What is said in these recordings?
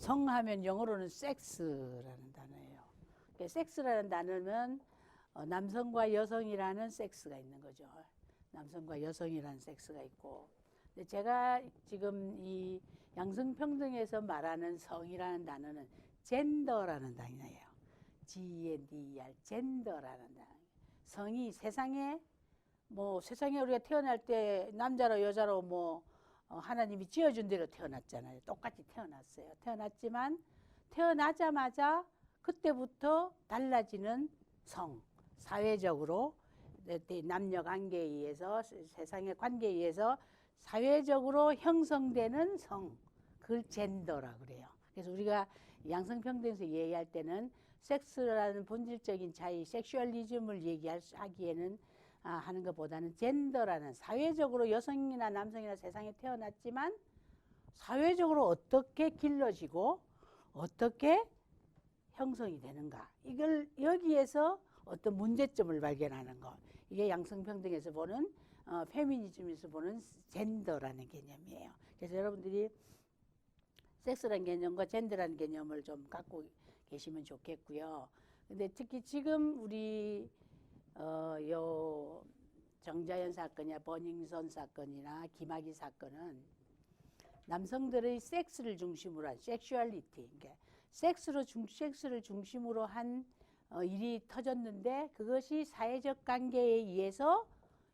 성하면 영어로는 섹스라는 단어예요. 섹스라는 단어는 남성과 여성이라는 섹스가 있는 거죠. 남성과 여성이라는 섹스가 있고, 근데 제가 지금 이 양성평등에서 말하는 성이라는 단어는 젠더라는 단어예요. G-E-N-D-E-R, 젠더라는 단어. 성이 세상에 우리가 태어날 때 남자로 여자로 하나님이 지어준 대로 태어났잖아요. 똑같이 태어났어요. 태어났지만 태어나자마자 그때부터 달라지는 성, 사회적으로 남녀 관계에 의해서 세상의 관계에 의해서 사회적으로 형성되는 성, 그걸 젠더라 그래요. 그래서 우리가 양성평등에서 얘기할 때는 섹스라는 본질적인 차이, 섹슈얼리즘을 얘기하기에는 하는 것보다는 젠더라는, 사회적으로 여성이나 남성이나 세상에 태어났지만 사회적으로 어떻게 길러지고 어떻게 형성이 되는가, 이걸 여기에서 어떤 문제점을 발견하는 것, 이게 양성평등에서 보는 페미니즘에서 보는 젠더라는 개념이에요. 그래서 여러분들이 섹스라는 개념과 젠더라는 개념을 좀 갖고 계시면 좋겠고요. 근데 특히 지금 우리 요 정자연 사건이나 버닝썬 사건이나 김학의 사건은 남성들의 섹스를 중심으로 한 섹슈얼리티, 그러니까 섹스를 중심으로 한 일이 터졌는데, 그것이 사회적 관계에 의해서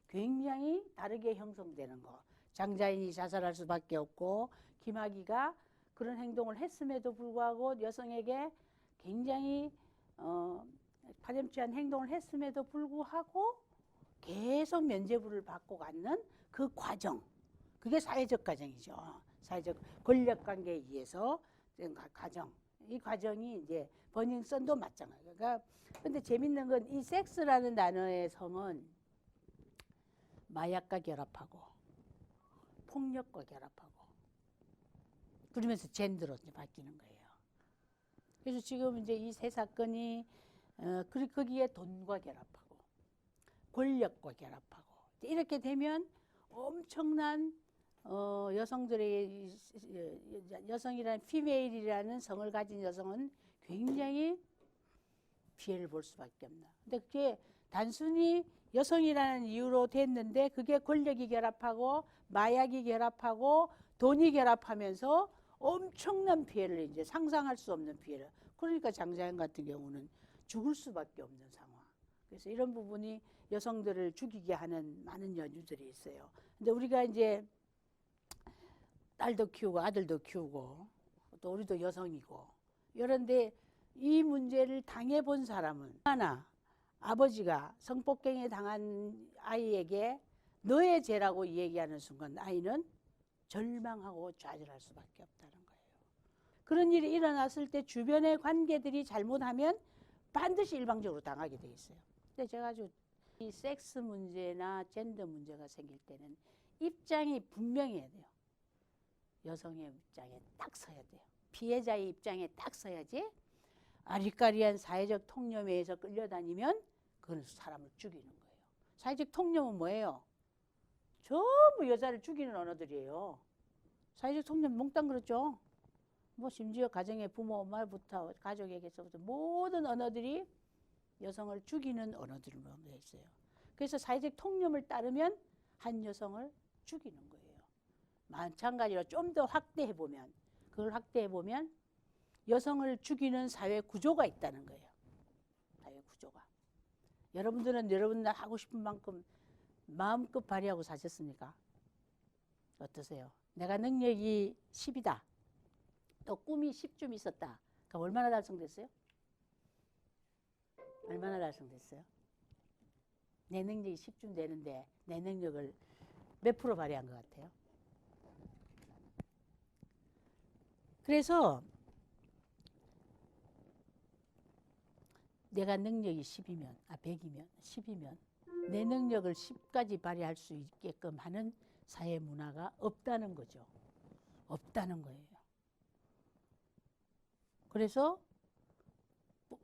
굉장히 다르게 형성되는 거. 장자연이 자살할 수밖에 없고, 김학의가 그런 행동을 했음에도 불구하고 여성에게 굉장히 파렴치한 행동을 했음에도 불구하고 계속 면죄부를 받고 가는 그 과정, 그게 사회적 과정이죠. 사회적 권력관계에 의해서 과정. 이 과정이 이제 버닝썬도 마찬가지예요. 그러니까 근데 재밌는 건 이 섹스라는 단어의 성은 마약과 결합하고 폭력과 결합하고 그러면서 젠더로 이제 바뀌는 거예요. 그래서 지금 이제 이 세 사건이 거기에 돈과 결합하고 권력과 결합하고 이렇게 되면 엄청난 여성들의 여성이라는 피메일이라는 성을 가진 여성은 굉장히 피해를 볼 수밖에 없나. 근데 그게 단순히 여성이라는 이유로 됐는데 그게 권력이 결합하고 마약이 결합하고 돈이 결합하면서 엄청난 피해를, 이제 상상할 수 없는 피해를. 그러니까 장자연 같은 경우는 죽을 수밖에 없는 상황. 그래서 이런 부분이 여성들을 죽이게 하는 많은 연유들이 있어요. 근데 우리가 이제 딸도 키우고 아들도 키우고 또 우리도 여성이고 이런데 이 문제를 당해본 사람은 하나, 아버지가 성폭행에 당한 아이에게 너의 죄라고 얘기하는 순간 아이는 절망하고 좌절할 수밖에 없다는 거예요. 그런 일이 일어났을 때 주변의 관계들이 잘못하면 반드시 일방적으로 당하게 돼 있어요. 근데 제가 아주 이 섹스 문제나 젠더 문제가 생길 때는 입장이 분명해야 돼요. 여성의 입장에 딱 서야 돼요. 피해자의 입장에 딱 서야지 아리까리한 사회적 통념에 의해서 끌려다니면 그건 사람을 죽이는 거예요. 사회적 통념은 뭐예요? 전부 여자를 죽이는 언어들이에요. 사회적 통념 몽땅 그렇죠. 심지어 가정의 부모, 엄마부터 가족에게서부터 모든 언어들이 여성을 죽이는 언어들로 되어 있어요. 그래서 사회적 통념을 따르면 한 여성을 죽이는 거예요. 마찬가지로 좀 더 확대해보면, 그걸 확대해보면 여성을 죽이는 사회 구조가 있다는 거예요. 사회 구조가. 여러분들은 여러분 하고 싶은 만큼 마음껏 발휘하고 사셨습니까? 어떠세요? 내가 능력이 10이다. 또 꿈이 10쯤 있었다. 그럼 얼마나 달성됐어요? 얼마나 달성됐어요? 내 능력이 10쯤 되는데 내 능력을 몇 프로 발휘한 것 같아요? 그래서 내가 능력이 10이면, 100이면, 10이면 내 능력을 10까지 발휘할 수 있게끔 하는 사회 문화가 없다는 거죠. 없다는 거예요. 그래서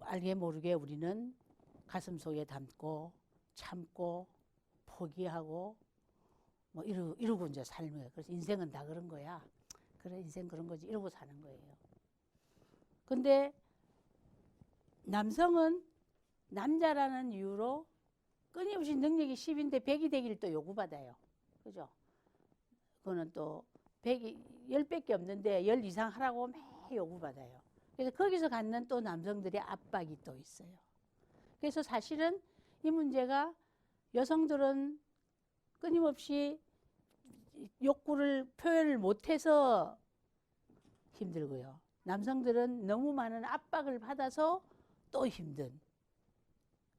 알게 모르게 우리는 가슴 속에 담고 참고 포기하고 이러고 이제 삶을. 그래서 인생은 다 그런 거야. 그래, 인생 그런 거지. 이러고 사는 거예요. 근데 남성은 남자라는 이유로 끊임없이 능력이 10인데 100이 되기를 또 요구받아요. 그죠? 그거는 또 100이 10밖에 없는데 10 이상 하라고 매 요구받아요. 그래서 거기서 갖는 또 남성들의 압박이 또 있어요. 그래서 사실은 이 문제가 여성들은 끊임없이 욕구를 표현을 못해서 힘들고요. 남성들은 너무 많은 압박을 받아서 또 힘든.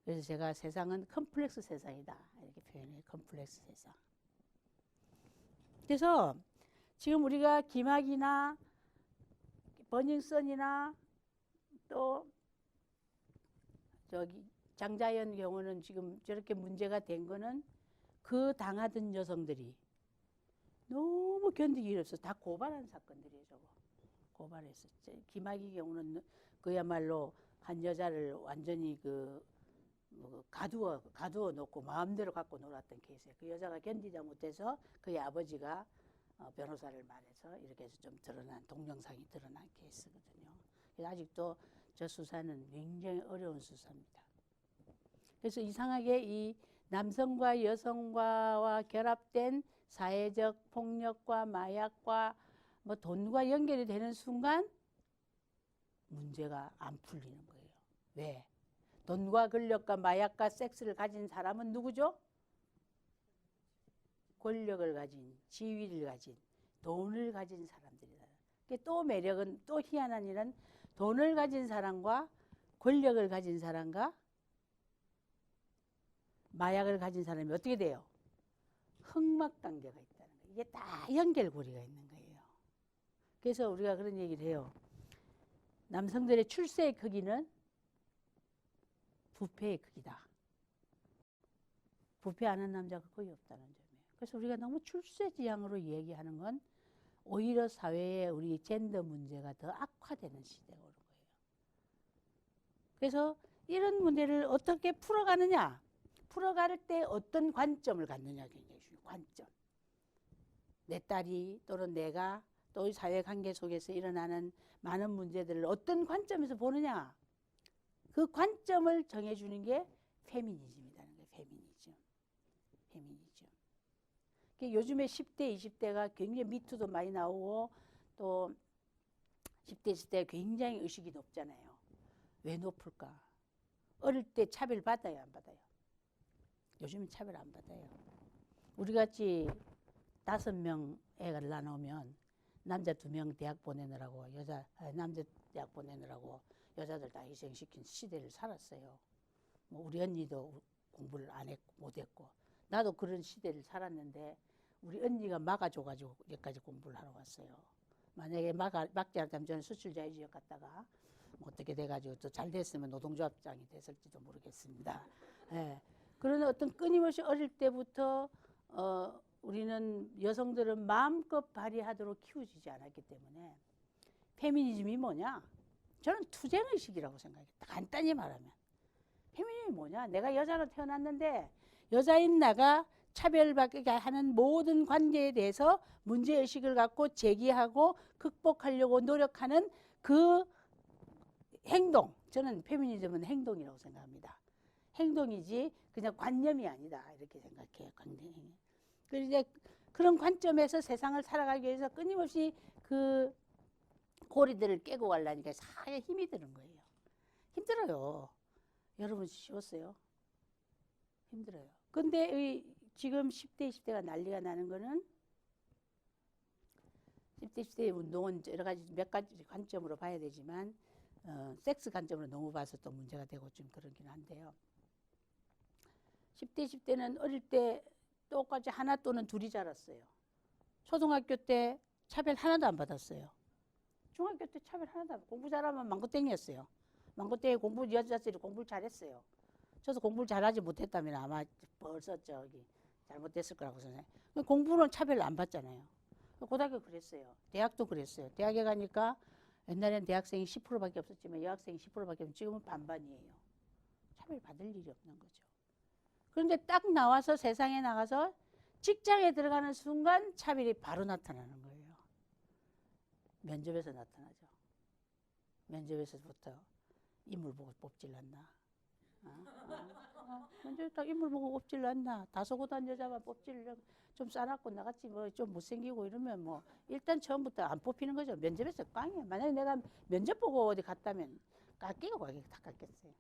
그래서 제가 세상은 컴플렉스 세상이다 이렇게 표현해요. 컴플렉스 세상. 그래서 지금 우리가 김학이나 버닝썬이나 또 저기 장자연 경우는 지금 저렇게 문제가 된 거는 그 당하던 여성들이 너무 견디기 어려서 다 고발한 사건들이에요. 저거 고발했어. 김학의 경우는 그야말로 한 여자를 완전히 가두어 놓고 마음대로 갖고 놀았던 케이스예요. 그 여자가 견디지 못해서 그의 아버지가 변호사를 말해서 이렇게 해서 좀 드러난 동영상이 드러난 케이스거든요. 그래서 아직도 저 수사는 굉장히 어려운 수사입니다. 그래서 이상하게 이 남성과 여성과와 결합된 사회적 폭력과 마약과 뭐 돈과 연결이 되는 순간 문제가 안 풀리는 거예요. 왜? 돈과 권력과 마약과 섹스를 가진 사람은 누구죠? 권력을 가진, 지위를 가진, 돈을 가진 사람들이다. 또 매력은, 또 희한한 일은 돈을 가진 사람과 권력을 가진 사람과 마약을 가진 사람이 어떻게 돼요? 흑막관계가 있다는 거예요. 이게 다 연결고리가 있는 거예요. 그래서 우리가 그런 얘기를 해요. 남성들의 출세의 크기는 부패의 크기다. 부패하는 남자가 거의 없다는 점이에요. 그래서 우리가 너무 출세지향으로 얘기하는 건 오히려 사회에 우리 젠더 문제가 더 악화되는 시대가 오는 거예요. 그래서 이런 문제를 어떻게 풀어가느냐? 풀어갈 때 어떤 관점을 갖느냐 굉장히 중요해요. 관점. 내 딸이 또는 내가 또 사회관계 속에서 일어나는 많은 문제들을 어떤 관점에서 보느냐. 그 관점을 정해주는 게 페미니즘이라는 거예요. 페미니즘. 페미니즘. 요즘에 10대, 20대가 굉장히 미투도 많이 나오고 또 10대, 20대가 굉장히 의식이 높잖아요. 왜 높을까? 어릴 때 차별 받아요, 안 받아요? 요즘은 차별 안 받아요. 우리같이 5명 애를 낳으면 남자 2명 대학 보내느라고 남자 대학 보내느라고 여자들 다 희생시킨 시대를 살았어요. 뭐 우리 언니도 공부를 못했고 나도 그런 시대를 살았는데 우리 언니가 막아줘가지고 여기까지 공부를 하러 왔어요. 만약에 막지 않았다면 저는 수출자유지역 갔다가 뭐 어떻게 돼가지고 또 잘 됐으면 노동조합장이 됐을지도 모르겠습니다. 예. 그런 어떤 끊임없이 어릴 때부터 우리는 여성들은 마음껏 발휘하도록 키워지지 않았기 때문에 페미니즘이 뭐냐? 저는 투쟁의식이라고 생각해요. 간단히 말하면. 페미니즘이 뭐냐? 내가 여자로 태어났는데 여자인 나가 차별받게 하는 모든 관계에 대해서 문제의식을 갖고 제기하고 극복하려고 노력하는 그 행동. 저는 페미니즘은 행동이라고 생각합니다. 행동이지 그냥 관념이 아니다 이렇게 생각해요. 그래서 이제 그런 관점에서 세상을 살아가기 위해서 끊임없이 그 고리들을 깨고 가려니까 사회 힘이 드는 거예요. 힘들어요. 여러분 쉬웠어요? 힘들어요. 근데 지금 10대, 20대가 난리가 나는 거는 10대, 20대의 운동은 여러 가지 몇 가지 관점으로 봐야 되지만 섹스 관점으로 너무 봐서 또 문제가 되고 좀 그러긴 한데요. 10대, 20대는 어릴 때 똑같이 하나 또는 둘이 자랐어요. 초등학교 때 차별 하나도 안 받았어요. 중학교 때 차별 하나도 안 받았어요. 공부 잘하면 망고땡이었어요. 망고땡이 여자들이 공부를 잘했어요. 저도 공부를 잘하지 못했다면 아마 벌써 잘못됐을 거라고 생각해요. 공부는 차별을 안 받잖아요. 고등학교 그랬어요. 대학도 그랬어요. 대학에 가니까 옛날에는 대학생이 10%밖에 없었지만 여학생이 10%밖에 없으면 지금은 반반이에요. 차별 받을 일이 없는 거죠. 그런데 딱 나와서 세상에 나가서 직장에 들어가는 순간 차별이 바로 나타나는 거예요. 면접에서 나타나죠. 면접에서부터 인물 보고 뽑질 않나. 면접에 딱 인물 보고 뽑질 않나. 다소곳한 여자만 뽑질 좀 싸놨고 나같이 뭐 좀 못생기고 이러면 뭐 일단 처음부터 안 뽑히는 거죠. 면접에서 꽝이야. 만약에 내가 면접 보고 어디 갔다면 깎이고 가게 다 깎였어요.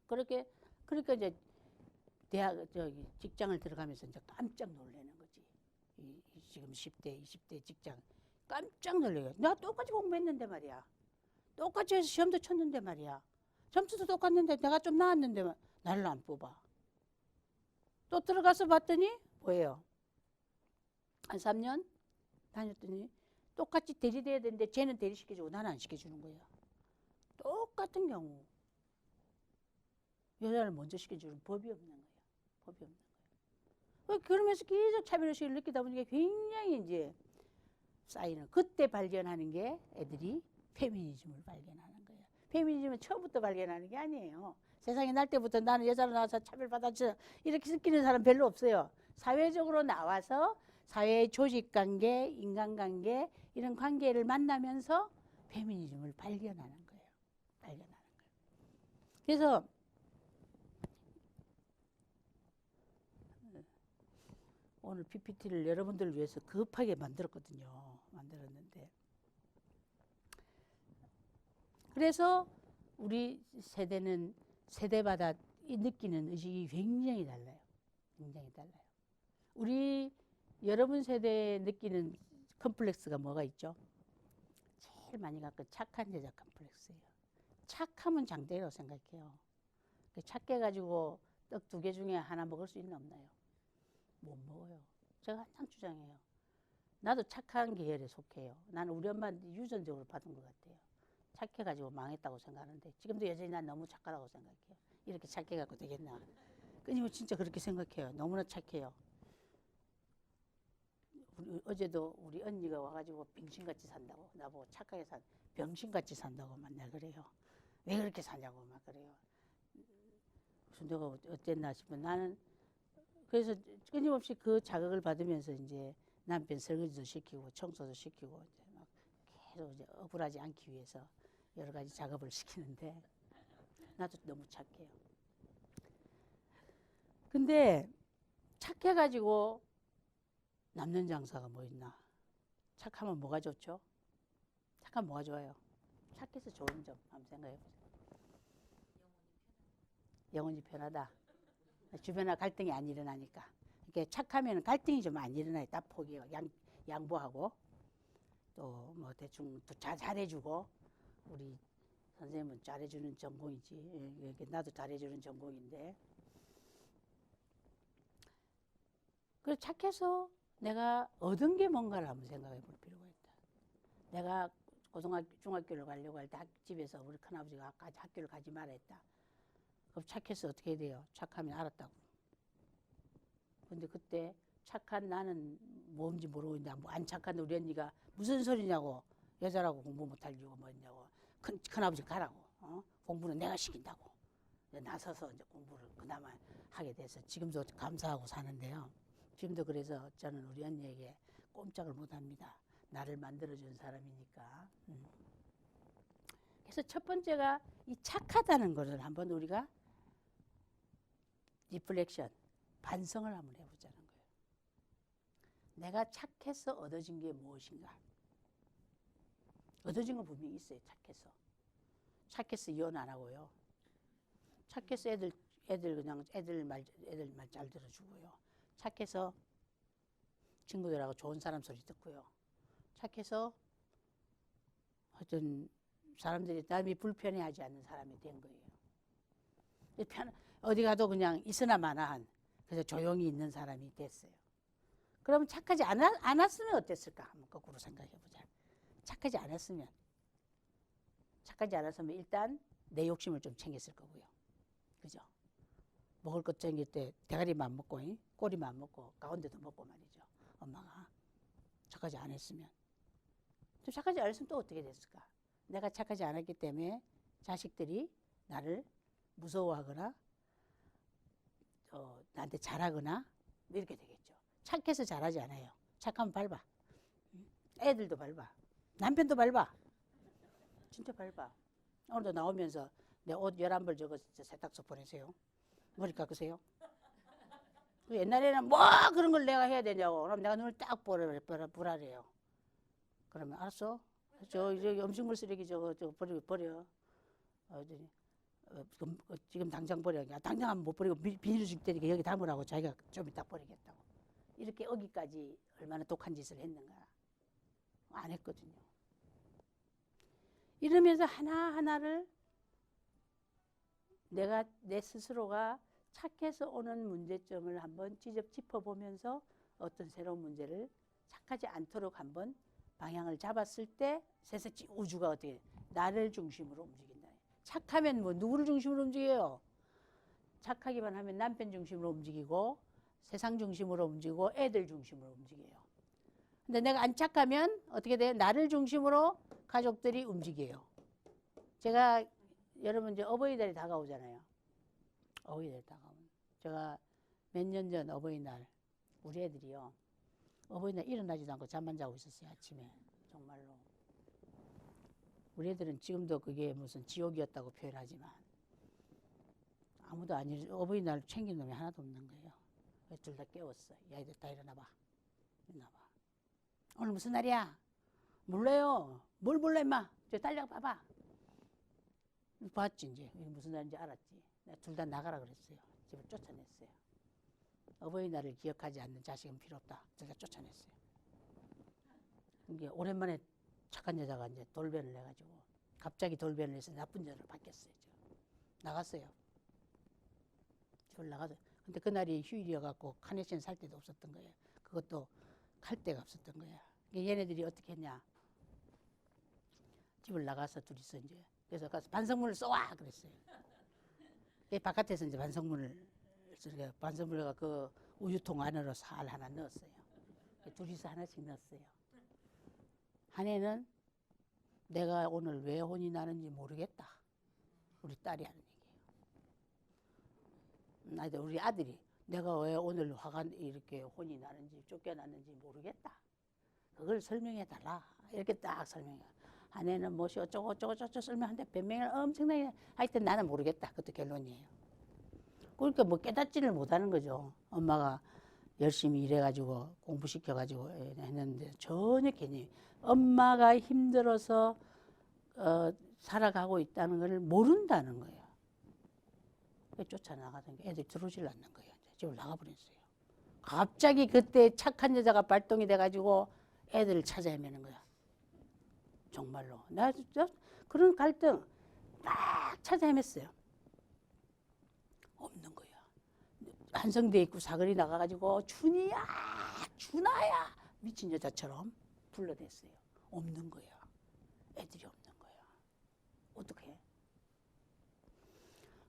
그러니까 이제 대학 저기 직장을 들어가면서 이제 깜짝 놀라는 거지. 지금 10대, 20대 직장 깜짝 놀래요. 나 똑같이 공부했는데 말이야. 똑같이 해서 시험도 쳤는데 말이야. 점수도 똑같는데 내가 좀 나았는데 나를 안 뽑아. 또 들어가서 봤더니 뭐예요? 한 3년 다녔더니 똑같이 대리돼야 되는데 쟤는 대리시켜주고 나는 안 시켜주는 거예요. 똑같은 경우 여자를 먼저 시켜주는 법이 없는 거예요. 법이 없는 거예요. 그러면서 계속 차별의식을 느끼다 보니까 굉장히 이제 쌓이는, 그때 발견하는 게 애들이 페미니즘을 발견하는 거예요. 페미니즘은 처음부터 발견하는 게 아니에요. 세상에 날 때부터 나는 여자로 나와서 차별받았죠 이렇게 느끼는 사람 별로 없어요. 사회적으로 나와서 사회의 조직관계, 인간관계 이런 관계를 만나면서 페미니즘을 발견하는 거예요. 발견하는 거예요. 그래서 오늘 PPT를 여러분들을 위해서 급하게 만들었거든요. 만들었는데 그래서 우리 세대는 세대마다 느끼는 의식이 굉장히 달라요. 굉장히 달라요. 우리 여러분 세대에 느끼는 컴플렉스가 뭐가 있죠? 제일 많이 갖고 착한 여자 컴플렉스예요. 착하면 장대라고 생각해요. 착해 가지고 떡 2개 중에 하나 먹을 수 있나 없나요? 못 먹어요. 제가 항상 주장해요. 나도 착한 계열에 속해요. 나는 우리 엄마한테 유전적으로 받은 것 같아요. 착해가지고 망했다고 생각하는데 지금도 여전히 난 너무 착하다고 생각해요. 이렇게 착해갖고 되겠나. 끊임없이 진짜 그렇게 생각해요. 너무나 착해요. 어제도 우리 언니가 와가지고 병신같이 산다고 나보고 착하게 병신같이 산다고 맨날 그래요. 왜 그렇게 사냐고 막 그래요. 그래서 내가 어땠나 싶으면 나는 그래서 끊임없이 그 자극을 받으면서 이제 남편 설거지도 시키고 청소도 시키고 이제 막 계속 이제 억울하지 않기 위해서 여러 가지 작업을 시키는데 나도 너무 착해요. 근데 착해가지고 남는 장사가 뭐 있나? 착하면 뭐가 좋죠? 착하면 뭐가 좋아요? 착해서 좋은 점 한번 생각해 보세요. 영혼이 편하다. 주변에 갈등이 안 일어나니까. 이렇게 착하면 갈등이 좀 안 일어나요. 딱 포기하고 양보하고 또 뭐 대충 또 잘해주고 우리 선생님은 잘해주는 전공이지. 나도 잘해주는 전공인데. 그래서 착해서 내가 얻은 게 뭔가를 한번 생각해 볼 필요가 있다. 내가 고등학교, 중학교를 가려고 할 때 집에서 우리 큰아버지가 학교를 가지 말아 했다. 그럼 착해서 어떻게 해야 돼요? 착하면 알았다고. 근데 그때 착한 나는 뭔지 모르고 있는데 안 착한 우리 언니가 무슨 소리냐고 여자라고 공부 못할 이유가 뭐냐고 큰아버지 가라고 공부는 내가 시킨다고 나서서 이제 공부를 그나마 하게 돼서 지금도 감사하고 사는데요. 지금도 그래서 저는 우리 언니에게 꼼짝을 못합니다. 나를 만들어준 사람이니까. 그래서 첫 번째가 이 착하다는 것을 한번 우리가 리플렉션, 반성을 한번 해보자는 거예요. 내가 착해서 얻어진 게 무엇인가? 얻어진 건 분명히 있어요. 착해서 이혼 안 하고요. 착해서 애들 말 잘 들어주고요. 착해서 친구들하고 좋은 사람 소리 듣고요. 착해서 어떤 사람들이 남이 불편해하지 않는 사람이 된 거예요. 어디 가도 그냥 있으나 마나한 그래서 조용히 있는 사람이 됐어요. 그럼 착하지 않았으면 어땠을까? 한번 거꾸로 생각해보자. 착하지 않았으면 일단 내 욕심을 좀 챙겼을 거고요. 그죠? 먹을 것 챙길 때 대가리만 안 먹고 꼬리만 안 먹고 가운데도 먹고 말이죠. 엄마가 착하지 않았으면. 착하지 않았으면 또 어떻게 됐을까? 내가 착하지 않았기 때문에 자식들이 나를 무서워하거나 나한테 잘하거나 이렇게 되겠죠. 착해서 잘하지 않아요. 착하면 밟아. 애들도 밟아. 남편도 밟아. 진짜 밟아. 오늘도 나오면서 내 옷 11벌 저거 세탁소 보내세요. 머리 깎으세요. 옛날에는 뭐 그런 걸 내가 해야 되냐고. 그럼 내가 눈을 딱 보라래요. 그러면 알았어. 저기 음식물 쓰레기 저거 버려. 지금 당장 버려. 당장 못 버리고 비닐 줄 테니까 여기 담으라고 자기가 좀 이따 버리겠다고. 이렇게 어기까지 얼마나 독한 짓을 했는가. 안 했거든요. 이러면서 하나하나를 내가 내 스스로가 착해서 오는 문제점을 한번 짚어보면서 어떤 새로운 문제를 착하지 않도록 한번 방향을 잡았을 때 세상 우주가 어떻게 나를 중심으로 움직인다. 착하면 뭐 누구를 중심으로 움직여요? 착하기만 하면 남편 중심으로 움직이고 세상 중심으로 움직이고 애들 중심으로 움직여요. 근데 내가 안 착하면 어떻게 돼요? 나를 중심으로 가족들이 움직여요. 제가 여러분 이제 어버이날이 다가오잖아요. 어버이날이 다가오면 제가 몇 년 전 어버이날 우리 애들이요. 어버이날 일어나지도 않고 잠만 자고 있었어요. 아침에. 정말로. 우리 애들은 지금도 그게 무슨 지옥이었다고 표현하지만 아무도 아니 어버이날 챙긴 놈이 하나도 없는 거예요. 둘 다 깨웠어. 야, 이들 다 일어나봐. 일어나봐. 오늘 무슨 날이야? 몰라요. 뭘 몰라 임마. 저 달려 봐봐. 봤지 이제. 이게 무슨 날인지 알았지. 내가 둘 다 나가라 그랬어요. 집을 쫓아냈어요. 어버이날을 기억하지 않는 자식은 필요 없다. 둘 다 쫓아냈어요. 이게 오랜만에 착한 여자가 이제 돌변을 해가지고 갑자기 돌변을 해서 나쁜 여자로 바뀌었어요. 나갔어요. 집을 나가서. 근데 그날이 휴일이어갖고 카네이션 살 데도 없었던 거예요. 그것도 갈 데가 없었던 거야. 얘네들이 어떻게 했냐. 집을 나가서 둘이서 이제. 그래서 가서 반성문을 써와! 그랬어요. 바깥에서 이제 반성문을 그 우유통 안으로 살 하나 넣었어요. 둘이서 하나씩 넣었어요. 한 애는 내가 오늘 왜 혼이 나는지 모르겠다. 우리 딸이 하는 얘기예요. 우리 아들이 내가 왜 오늘 화가 이렇게 혼이 나는지 쫓겨났는지 모르겠다. 그걸 설명해 달라. 이렇게 딱 설명해. 한 애는 뭐시 어쩌고 설명하는데 변명을 엄청나게 하여튼 나는 모르겠다. 그것도 결론이에요. 그러니까 뭐 깨닫지를 못하는 거죠. 엄마가 열심히 일해가지고 공부시켜가지고 했는데 전혀 개념이 엄마가 힘들어서 살아가고 있다는 걸 모른다는 거예요. 쫓아나가던 게 애들이 들어오질 않는 거예요. 집을 나가버렸어요. 갑자기 그때 착한 여자가 발동이 돼가지고 애들을 찾아 헤매는 거야. 정말로. 나 진짜 그런 갈등 막 찾아 헤맸어요. 없는 거야. 한성대 입구 사거리 나가가지고 준이야 준아야 미친 여자처럼 불러댔어요. 없는 거야. 애들이 없는 거야. 어떡해.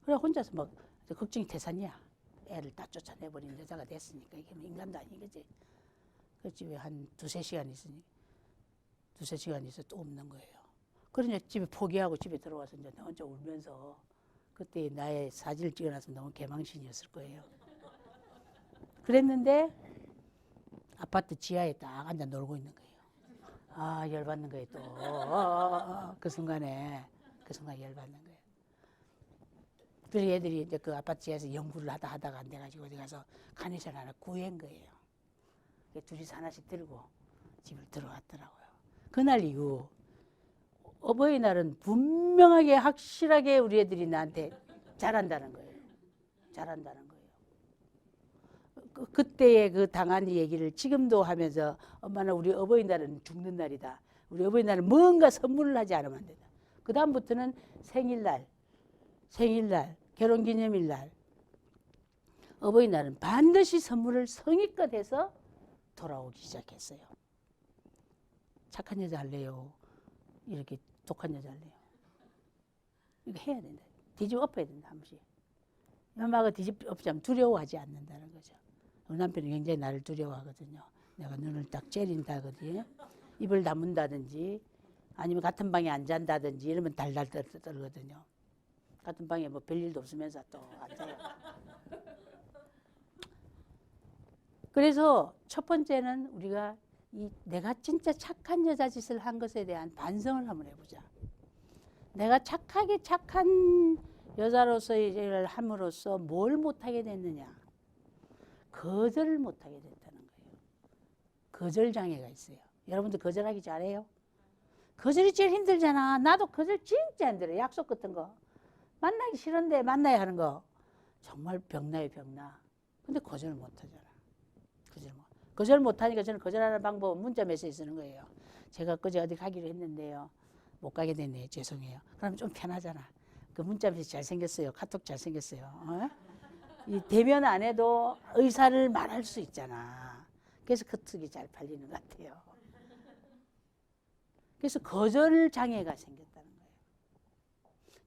그래 혼자서 막 걱정이 태산이야. 애를 다 쫓아내버린 여자가 됐으니까 이게 인간도 아니겠지. 그 집에 한 두세 시간 있으니 두세 시간 있어 또 없는 거예요. 그러니 집에 포기하고 집에 들어와서 이제 혼자 울면서 그때 나의 사진을 찍어놔서 너무 개망신이었을 거예요. 그랬는데 아파트 지하에 딱 앉아 놀고 있는 거예요. 아 열받는 거예요 또. 그 순간에 열받는 거예요. 그래서 애들이 이제 그 아파트 지하에서 연구를 하다가 안 돼가지고 어디 가서 카네이션 하나 구한 거예요. 둘이서 하나씩 들고 집을 들어왔더라고요. 그날 이후 어버이날은 분명하게 확실하게 우리 애들이 나한테 잘한다는 거예요. 잘한다는 거예요. 그때의 그 당한 얘기를 지금도 하면서 엄마는 우리 어버이날은 죽는 날이다. 우리 어버이날은 뭔가 선물을 하지 않으면 안 된다. 그 다음부터는 생일날, 결혼기념일날, 어버이날은 반드시 선물을 성의껏 해서 돌아오기 시작했어요. 착한 여자 할래요. 이렇게 독한 여자 할래요. 이거 해야 된다. 뒤집어 엎어야 된다. 한 번씩. 엄마가 뒤집어 엎자면 두려워하지 않는다는 거죠. 우리 남편이 굉장히 나를 두려워하거든요. 내가 눈을 딱 째린다든지 입을 다문다든지 아니면 같은 방에 안 잔다든지 이러면 달달 떨거든요. 같은 방에 뭐 별일도 없으면서 또 앉아요. 그래서 첫 번째는 우리가 내가 진짜 착한 여자 짓을 한 것에 대한 반성을 한번 해보자. 내가 착하게 착한 여자로서의 일을 함으로써 뭘 못하게 됐느냐? 거절을 못하게 됐다는 거예요. 거절 장애가 있어요. 여러분들 거절하기 잘해요? 거절이 제일 힘들잖아. 나도 거절 진짜 힘들어. 약속 같은 거. 만나기 싫은데 만나야 하는 거. 정말 병나요, 병나. 근데 거절을 못하잖아. 거절 못하니까 저는 거절하는 방법은 문자 메시지 쓰는 거예요. 제가 그제 어디 가기로 했는데요. 못 가게 됐네요. 죄송해요. 그럼 좀 편하잖아. 그 문자 메시지 잘생겼어요. 카톡 잘생겼어요. 어? 이 대면 안 해도 의사를 말할 수 있잖아. 그래서 카톡이 잘 팔리는 것 같아요. 그래서 거절 장애가 생겼다는 거예요.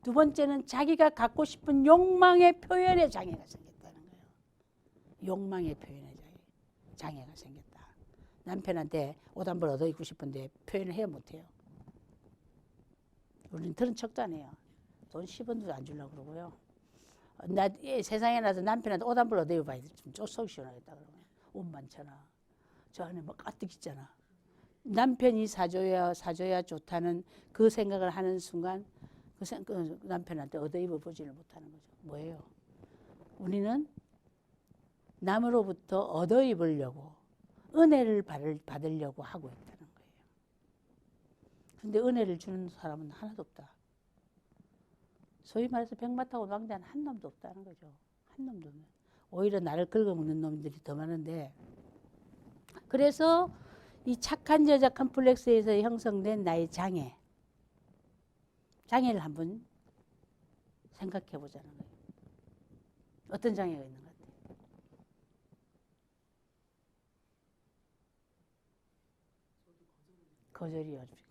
두 번째는 자기가 갖고 싶은 욕망의 표현의 장애가 생겼다는 거예요. 욕망의 표현의 장애가 생겼다. 남편한테 옷 한 벌 얻어 입고 싶은데 표현을 해야 못해요. 우리는 들은 척도 안 해요. 돈 10원도 안 주려고 그러고요. 나 세상에 나서 남편한테 옷 한 벌 얻어 입어봐야 좀 속이 시원하겠다 그러면 옷 많잖아. 저 안에 막 가득 있잖아. 남편이 사줘야 좋다는 그 생각을 하는 순간 그 남편한테 얻어 입어보지를 못하는 거죠. 뭐예요? 우리는 남으로부터 얻어 입으려고 은혜를 받으려고 하고 있다는 거예요. 그런데 은혜를 주는 사람은 하나도 없다. 소위 말해서 백마타고 왕자는 한 놈도 없다는 거죠. 한 놈도 없네. 오히려 나를 긁어먹는 놈들이 더 많은데, 그래서 이 착한 여자 컴플렉스에서 형성된 나의 장애를 한번 생각해 보자는 거예요. 어떤 장애가 있는 것 같아요?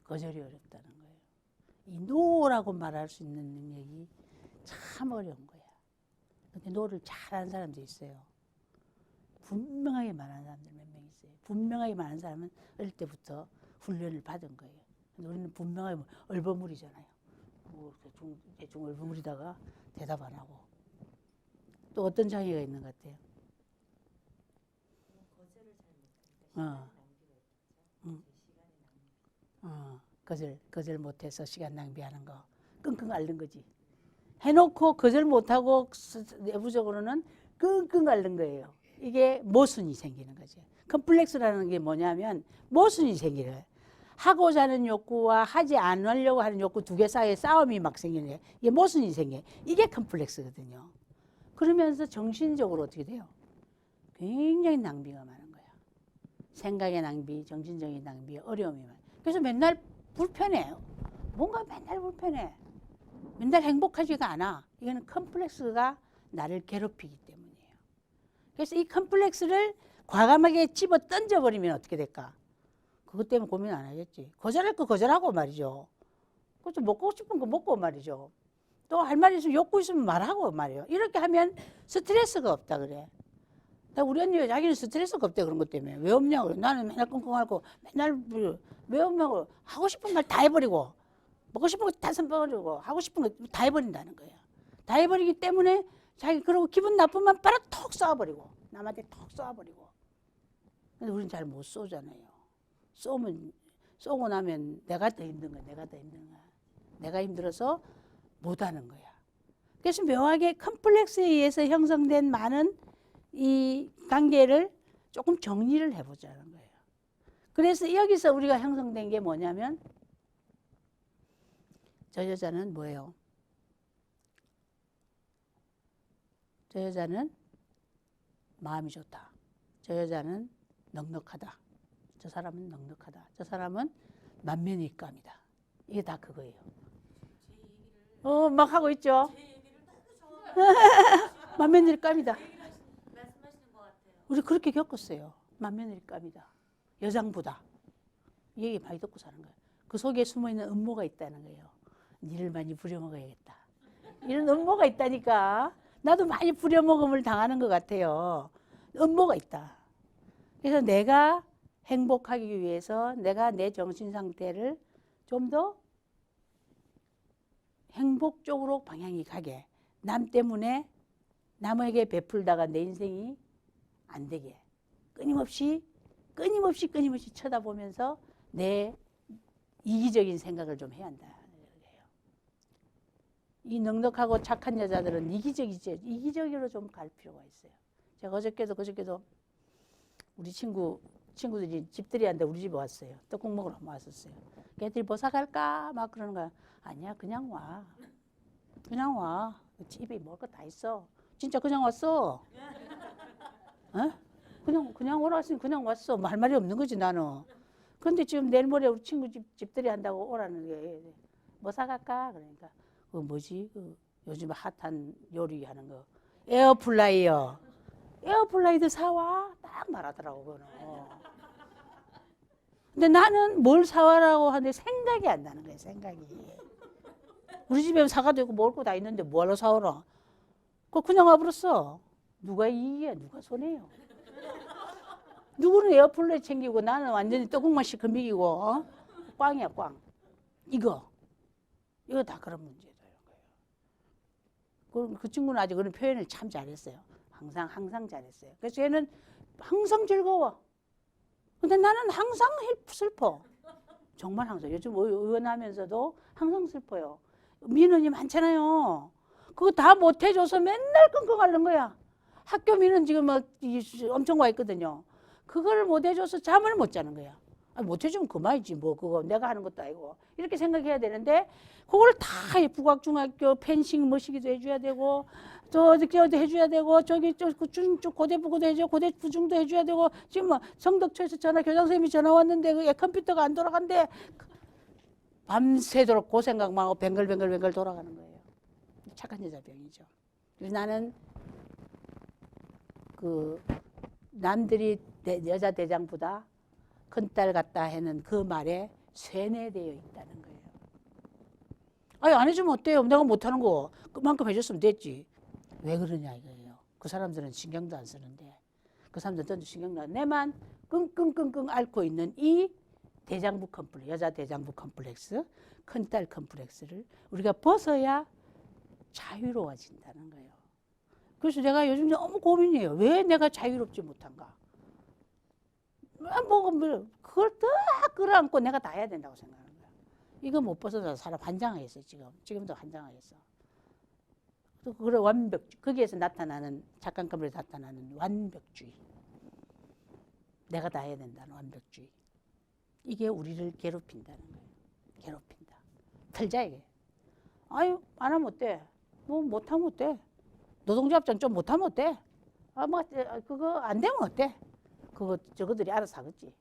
거절이 어렵다는 거예요. 이 노라고 말할 수 있는 능력이 참 어려운 거야. 근데 노를 잘하는 사람도 있어요. 분명하게 말하는 사람들 몇 명 있어요. 분명하게 말하는 사람은 어릴 때부터 훈련을 받은 거예요. 근데 우리는 분명하게 얼버무리잖아요. 대충 얼버무리다가 대답 안 하고. 또 어떤 장애가 있는 것 같아요? 거절을 잘 못하니까 거절 못해서 시간 낭비하는 거. 끙끙 앓는 거지. 해놓고 거절 못하고 내부적으로는 끙끙 앓는 거예요. 이게 모순이 생기는 거죠. 컴플렉스라는 게 뭐냐면 모순이 생기는 거예요. 하고자 하는 욕구와 하지 않으려고 하는 욕구 두 개 사이에 싸움이 막 생기는 거예요. 이게 모순이 생겨요. 이게 컴플렉스거든요. 그러면서 정신적으로 어떻게 돼요? 굉장히 낭비가 많은 거야. 생각의 낭비, 정신적인 낭비, 어려움이 많아요. 그래서 맨날 불편해요. 뭔가 맨날 불편해. 맨날 행복하지가 않아. 이거는 컴플렉스가 나를 괴롭히기 때문이에요. 그래서 이 컴플렉스를 과감하게 집어 던져버리면 어떻게 될까? 그것 때문에 고민 안 하겠지. 거절할 거 거절하고 말이죠. 그것도 먹고 싶은 거 먹고 말이죠. 또 할 말 있으면 욕구 있으면 말하고 말이에요. 이렇게 하면 스트레스가 없다 그래. 우리 언니가 자기는 스트레스가 없대 그런 것 때문에. 왜 없냐고. 나는 맨날 끙끙하고 맨날 왜 없냐고. 하고 싶은 말 다 해버리고 먹고 싶은 거 다 선버리고 하고 싶은 거 다 해버린다는 거야. 다 해버리기 때문에 자기 그러고 기분 나쁘면 바로 톡 쏘아버리고 남한테 톡 쏘아버리고. 근데 우리는 잘 못 쏘잖아요. 쏘고 나면 내가 더 힘든 거야. 내가 힘들어서 못하는 거야. 그래서 묘하게 컴플렉스에 의해서 형성된 많은 이 관계를 조금 정리를 해보자는 거예요. 그래서 여기서 우리가 형성된 게 뭐냐면 저 여자는 뭐예요? 저 여자는 마음이 좋다. 저 여자는 넉넉하다. 저 사람은 넉넉하다. 저 사람은 만면일감이다. 이게 다 그거예요. 막 하고 있죠? 만면일감이다. 말씀하시는 것 같아요. 우리 그렇게 겪었어요. 만면일감이다. 여장부다. 이 얘기 많이 듣고 사는 거예요. 그 속에 숨어있는 음모가 있다는 거예요. 니를 많이 부려먹어야겠다. 이런 음모가 있다니까. 나도 많이 부려먹음을 당하는 것 같아요. 음모가 있다. 그래서 내가 행복하기 위해서 내가 내 정신 상태를 좀 더 행복 쪽으로 방향이 가게, 남 때문에 남에게 베풀다가 내 인생이 안 되게 끊임없이 쳐다보면서 내 이기적인 생각을 좀 해야 한다. 이 넉넉하고 착한 여자들은 이기적으로 좀 갈 필요가 있어요. 제가 그저께도 우리 친구들이 집들이한테 우리 집에 왔어요. 떡국 먹으러 왔었어요. 걔들이 뭐 사갈까? 막 그러는 거야. 아니야, 그냥 와. 그냥 와. 집에 먹을 거 다 있어. 진짜 그냥 왔어. 어? 그냥 오라 했으니 그냥 왔어. 할 말이 없는 거지, 나는. 근데 지금 내일 모레 우리 친구 집들이 한다고 오라는 게, 뭐 사갈까? 그러니까, 뭐지? 요즘 핫한 요리 하는 거. 에어프라이어. 에어프라이도 사와? 딱 말하더라고, 그거는. 근데 나는 뭘 사와라고 하는데 생각이 안 나는 거예요, 생각이. 우리 집에 사과도 있고 먹을 거 다 있는데 뭐하러 사오라? 그냥 와버렸어. 누가 이기야, 누가 손해요? 누구는 에어플라이 챙기고 나는 완전히 떡국만 시커 먹이고, 꽝이야, 꽝. 이거 다 그런 문제다. 그 친구는 아주 그런 표현을 참 잘했어요. 항상 잘했어요. 그래서 얘는 항상 즐거워. 근데 나는 항상 슬퍼. 정말 항상. 요즘 의원하면서도 항상 슬퍼요. 민원이 많잖아요. 그거 다 못해줘서 맨날 끙끙 앓는 거야. 학교 민원 지금 막 엄청 와 있거든요. 그걸 못해줘서 잠을 못 자는 거야. 못해주면 그만이지 뭐 그거 내가 하는 것도 아니고 이렇게 생각해야 되는데 그걸 다 북악중학교 펜싱 머시기도 해줘야 되고 또 어떻게 해줘야 되고 저기 고대부고도 해줘 고대부중도 해줘야 되고 지금 뭐 성덕초에서 교장 선생님이 전화 왔는데 그 컴퓨터가 안 돌아간대. 밤새도록 그 생각만 하고 뱅글뱅글 돌아가는 거예요. 착한 여자 병이죠. 그래서 나는 그 남들이 여자 대장보다 큰딸 같다 하는 그 말에 세뇌되어 있다는 거예요. 아니 안 해주면 어때요? 내가 못하는 거 그만큼 해줬으면 됐지. 왜 그러냐 이거예요. 그 사람들은 신경도 안 쓰는데 그 사람들은 신경도 안 내만 끙끙끙끙 앓고 있는 이 대장부 컴플렉스, 여자 대장부 컴플렉스, 큰딸 컴플렉스를 우리가 벗어야 자유로워진다는 거예요. 그래서 내가 요즘 너무 고민이에요. 왜 내가 자유롭지 못한가? 그걸 딱 끌어안고 내가 다 해야 된다고 생각하는 거야. 이거 못 벗어서 사람 환장하겠어 지금도 환장하겠어. 그래 완벽주의. 거기에서 나타나는 착한 컴플렉스 나타나는 완벽주의. 내가 다 해야 된다는 완벽주의. 이게 우리를 괴롭힌다는 거예요. 괴롭힌다. 털자 이게. 아유 안 하면 어때? 뭐 못하면 어때? 노동조합장 좀 못하면 어때? 그거 안 되면 어때? 저거들이 알아서 하겠지.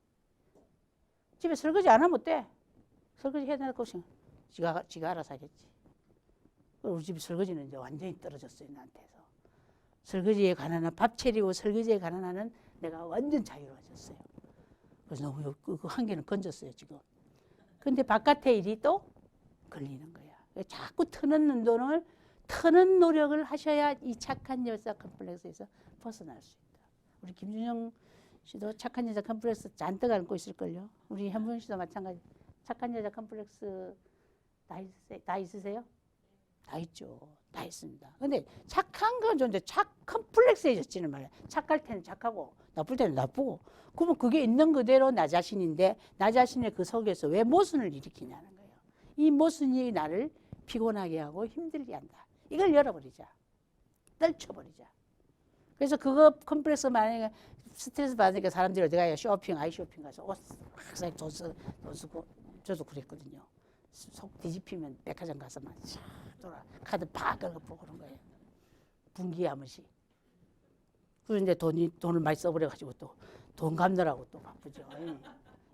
집에 설거지 안 하면 어때? 설거지 해야 된다고 지가 알아서 하겠지. 우리 집에 설거지는 이제 완전히 떨어졌어요, 나한테서. 설거지에 관한 밥 차리고 설거지에 관한 한은 내가 완전 자유로워졌어요. 그래서 너무 그 한 개는 건졌어요, 지금. 근데 바깥의 일이 또 걸리는 거야. 자꾸 트는 노력을 하셔야 이 착한 여자 컴플렉스에서 벗어날 수 있다. 우리 김준영 씨도 착한 여자 컴플렉스 잔뜩 안고 있을걸요. 우리 현분 씨도 마찬가지. 착한 여자 컴플렉스 다 있으세요? 다 있죠. 다 있습니다. 근데 착한 건 좋은데 컴플렉스해졌지는 말이야. 착할 때는 착하고 나쁠 때는 나쁘고. 그러면 그게 있는 그대로 나 자신인데 나 자신의 그 속에서 왜 모순을 일으키냐는 거예요. 이 모순이 나를 피곤하게 하고 힘들게 한다. 이걸 열어버리자. 떨쳐버리자. 그래서 그거 컴플렉스 만약에 스트레스 받으니까 사람들이 어디 가요? 아이쇼핑 가서 옷 막 돈 쓰고 저도 그랬거든요. 속 뒤집히면 백화점 가서 막 쫙 돌아 카드 팍 긁어보고 그런 거예요. 분기하면서. 그런데 돈을 많이 써버려가지고 또 돈 갚느라고 또 바쁘죠.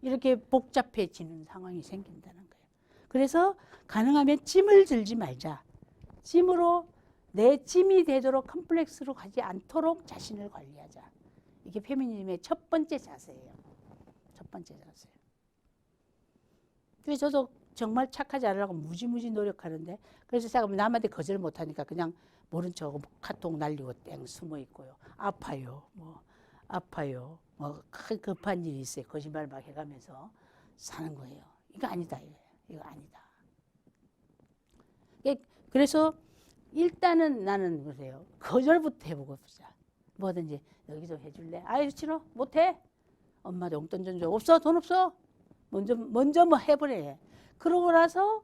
이렇게 복잡해지는 상황이 생긴다는 거예요. 그래서 가능하면 짐을 들지 말자. 짐으로 내 짐이 되도록 컴플렉스로 가지 않도록 자신을 관리하자. 이게 페미니즘의 첫 번째 자세예요. 첫 번째 자세. 그래서 저도 정말 착하지 않으려고 무지무지 노력하는데 그래서 제가 남한테 거절 못하니까 그냥 모른 척 카톡 날리고 땡 숨어 있고요. 아파요. 급한 일이 있어요. 거짓말 막 해가면서 사는 거예요. 이거 아니다. 이거 아니다. 그래서 일단은 나는 그래요. 거절부터 해보고 보자. 뭐든지 여기 좀 해줄래? 아이 싫어. 못해. 엄마도 용돈 좀 줘. 없어. 돈 없어. 먼저 뭐 해버려. 그러고 나서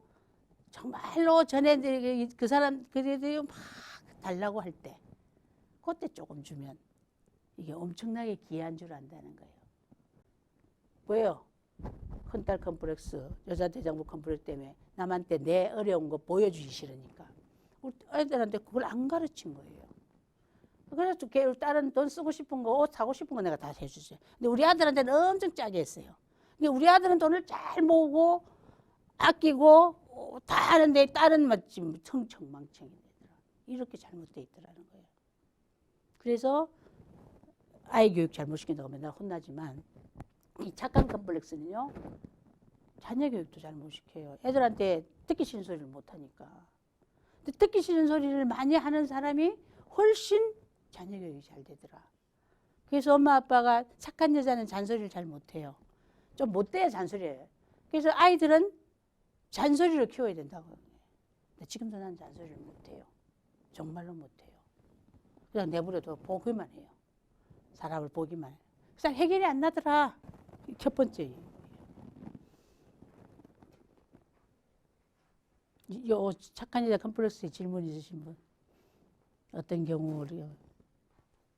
정말로 전애들에게 그 사람 그들이 막 달라고 할 때 그때 조금 주면 이게 엄청나게 귀한 줄 안다는 거예요. 왜요? 큰딸 컴플렉스, 여자 대장부 컴플렉스 때문에 남한테 내 어려운 거 보여주기 싫으니까 우리 애들한테 그걸 안 가르친 거예요. 그래서 우리 딸은 돈 쓰고 싶은 거, 옷 사고 싶은 거 내가 다 해주죠. 근데 우리 아들한테는 엄청 짜게 했어요. 근데 우리 아들은 돈을 잘 모으고 아끼고 다 하는데 딸은 마치 청청망청이 되더라. 이렇게 잘못돼 있더라는 거예요. 그래서 아이 교육 잘못 시킨다고 맨날 혼나지만 이 착한 컴플렉스는요, 자녀 교육도 잘 못 시켜요. 애들한테 듣기 싫은 소리를 못 하니까. 근데 듣기 싫은 소리를 많이 하는 사람이 훨씬 자녀 교육이 잘 되더라. 그래서 엄마 아빠가 착한 여자는 잔소리를 잘 못해요. 좀 못돼야 잔소리해요. 그래서 아이들은 잔소리를 키워야 된다고. 근데 지금도 난 잔소리를 못해요. 정말로 못해요. 그냥 내버려둬 보기만 해요. 사람을 보기만 해요. 그냥 해결이 안 나더라. 첫 번째. 요 착한 여자 컴플렉스에 질문 있으신 분? 어떤 경우를